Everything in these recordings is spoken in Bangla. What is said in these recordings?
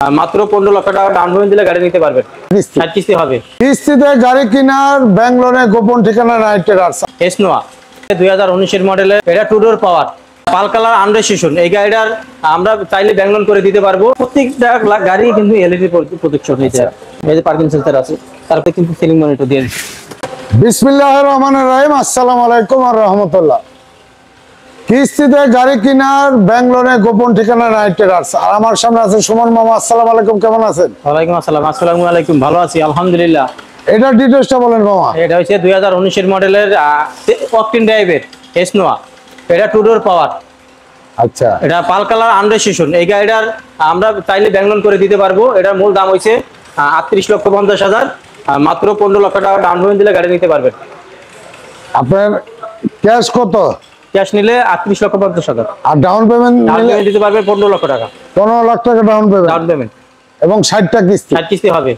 মাত্র 15 লক্ষ টাকা ডাউন পেমেন্ট দিলে গাড়ি নিতে পারবেন। 60 কিস্তি হবে। কিস্তিতে গাড়ি কেনার ব্যাঙ্গালোরে গোপন ঠিকানা নাইট রাইডার্স। এসনোয়া 2019 এর মডেলের, এটা টু ডোর পাওয়ার, পাল কালার আনরেজিস্ট্রেশন। এই গাড়িটার আমরা চাইলে ব্যাঙ্গলোর করে দিতে পারবো। প্রত্যেকটা গাড়ি কিন্তু এলইডি প্রোটেকশন হয়েছে। এই যে পার্কিং সেন্সর আছে, তারপরে কিন্তু সিলিং মনিটর দিয়ে দিচ্ছে। বিসমিল্লাহির রহমানির রহিম। আসসালামু আলাইকুম ওয়া রাহমাতুল্লাহ। কিস্তিতে গাড়ি কেনার ব্যাঙ্গালোরে গোপন ঠিকানা নাইট রাইডার্স। আর আমার সামনে আছে সুমন মামা। আসসালামু আলাইকুম, কেমন আছেন? ওয়ালাইকুম আসসালাম। আসসালামু আলাইকুম, ভালো আছি আলহামদুলিল্লাহ। এটা ডিটেইলসটা বলেন মামা। এটা হচ্ছে 2019 এর মডেলের অকটেন ড্রাইভের এসনোয়া, এটা টু ডোর পাওয়ার। আচ্ছা, এটা পাল কালার আনরেজিস্ট্রেশন। এই গাড়িটার আমরা চাইলে ব্যাঙ্গলোর করে দিতে পারবো। এটার মূল দাম হয়েছে 38,50,000। মাত্র 15 লক্ষ টাকা ডাউন পেমেন্ট দিলে গাড়ি নিতে পারবেন। আপনার ক্যাশ কত? ক্যাশ নিলে 38,50,000, আর ডাউন পেমেন্ট নিলে দিতে পারবে 15 লক্ষ টাকা 15 লাখ টাকা ডাউন ডাউন পেমেন্ট এবং 60টা কিস্তি। 60 কিস্তি হবে।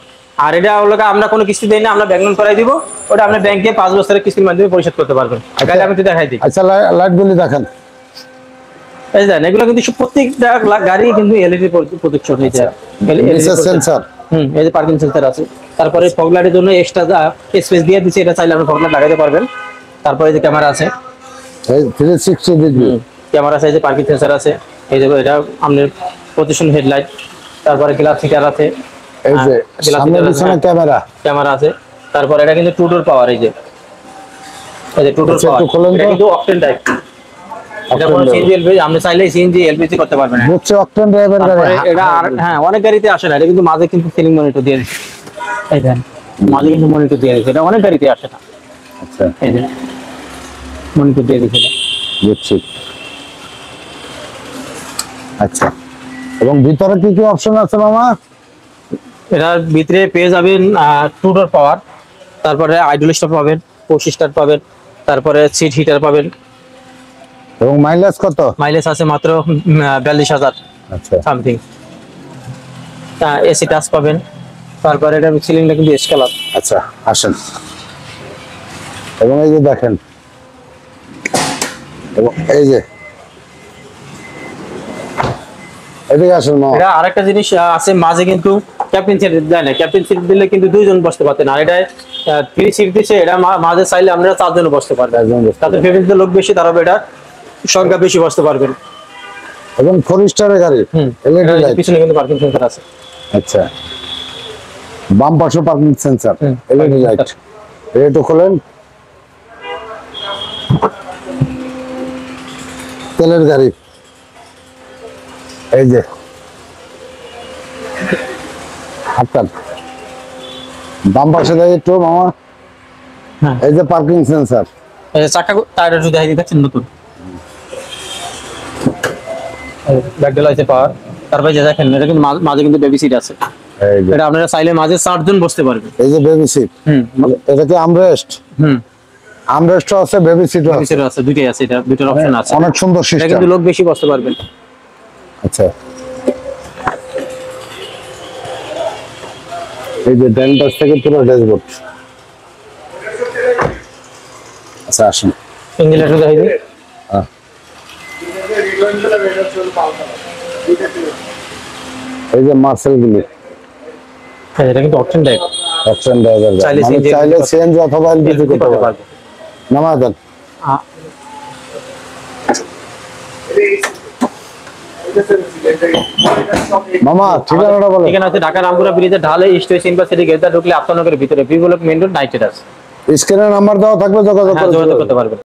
আর এটা হলো আমরা কোনো কিস্তি দেই না, আমরা ব্যাঙ্গলোর করাই দিব। ওটা আপনি ব্যাংকে 5 বছরের কিস্তির মাধ্যমে পরিশোধ করতে পারবেন। গাড়ি আমি তো দেখাই দিই। আচ্ছা, লাইটগুলি দেখেন। এই দেখেন, এগুলো কিন্তু প্রত্যেকটা গাড়ি কিন্তু এলইডি প্রোটেকশন হয়েছে। সেন্সর, এই যে পার্কিং সেন্সর আছে। তারপরে ফগ লাইটের জন্য এক্সট্রা স্পেস দিয়ে দিয়েছে, এটা চাইলে আপনি ফগ লাইট লাগাতে পারবেন। তারপরে যে ক্যামেরা আছে, এই 360 ডিগ্রি ক্যামেরা আছে, এই যে পার্কিং সেন্সর আছে, এই যে এটা আপনার পজিশন হেডলাইট। তারপরে গ্লাস ফিটার আছে, এই যে সামনে পিছনে ক্যামেরা আছে। তারপরে এটা কিন্তু টু ডোর পাওয়ার। এই যে টু ডোর পাওয়ার, এটা কিন্তু অকটেন টাইপ। এটা কোনো সিএনজি এলপিজি, আপনি চাইলে সিএনজি এলপিজি করতে পারবেন। বুঝছে, অকটেন ড্রাইভার গাড়ি। এটা হ্যাঁ, অনেক গাড়িতে আসে না। এটা কিন্তু মাঝে কিন্তু সিলিং মনিটর দিয়ে দিচ্ছে। এই দেখেন, মাঝে কিন্তু মনিটর দিয়ে দিচ্ছে। এটা অনেক গাড়িতে আসে না। আচ্ছা, এই যে মনিটর দিয়ে দিচ্ছে। বুঝছি। আচ্ছা, এবং ভিতরে কি কি অপশন আছে মামা? এটার ভিতরে পেয়ে যাবেন টু ডোর পাওয়ার, তারপরে আইডল স্টপ পাবেন, পুশ স্টার্ট পাবেন, তারপরে সিট হিটার পাবেন। এবং মাইলেজ কত? মাইলেজ আছে মাত্র 42,000 আচ্ছা সামথিং। এসি টাচ পাবেন। তারপরে এটা সিলিংটা কিন্তু এস কালার। আচ্ছা, আসেন। এবং এই যে দেখেন, এবং এই যে এদিকে আসেন মামা। এটা আরেকটা জিনিস আছে, মাঝে কিন্তু ক্যাপ্টেন সিট দেয় না। ক্যাপ্টেন সিট দিলে কিন্তু দুইজন বসতে পারতেন। আর এটা 3 সিট দিচ্ছে। এটা মাঝে চাইলে আমরা 4 জন বসতে পারবেন। তাদের ফ্যামিলিতে লোক বেশি, তারাও এটা সংখ্যা বেশি বসতে পারবেন। এবং 4 স্টারের গাড়ি, এলইডি লাইট। পিছনে কিন্তু পার্কিং সেন্সর আছে। আচ্ছা, বাম পাশে পার্কিং সেন্সর, এলইডি লাইট। এটা খোলেন। তেলের গাড়ি, এই যে আপনার বাম পাশে দেয় একটু মামা। এই যে পার্কিং সেন্সর, এই যে চাকা টায়ার যদি দেখাই দিচ্ছেন নতুন। ব্যাকডেল আছে পাওয়ার। তারপরে যে দেখেন, এটা কিন্তু মাঝে কিন্তু বেবি সিট আছে। এই যে এটা আপনারা চাইলে মাঝে 4 জন বসতে পারবেন। এই যে বেবি সিট। এটা কি আমরেস্ট? আমরেস্ট আছে, বেবি সিটও আছে। সিট আছে, দুটোই আছে। এটা দুটোর অপশন আছে। অনেক সুন্দর এটা সিস্টেম। কিন্তু লোক বেশি বসতে পারবেন। আচ্ছা, এই যে ডান পাশ থেকে পুরো ড্যাশবোর্ড। আচ্ছা, আসুন। ইঞ্জিন লাইট দেখাই দিই। এই যে মার্সেল গুলি, এটা কিন্তু অপশন টাইপ। অপশন ড্রাইভার, চাইলে চাইলে সিএনজি অথবা এলপিজি করতে পারবে। নামা দেন মামা, ঠিকানাটা বলেন। ঠিকানা হচ্ছে ঢাকা রামপুরা ব্রিজের ঢালে স্টেশন ইউনিভার্সিটি গেটটা ঢুকলে আপনাদের ভিতরে বিপ্লব মেইন রোড 90 আছে। স্ক্রিনে নাম্বার দেওয়া থাকবে, যোগাযোগ করতে পারবেন।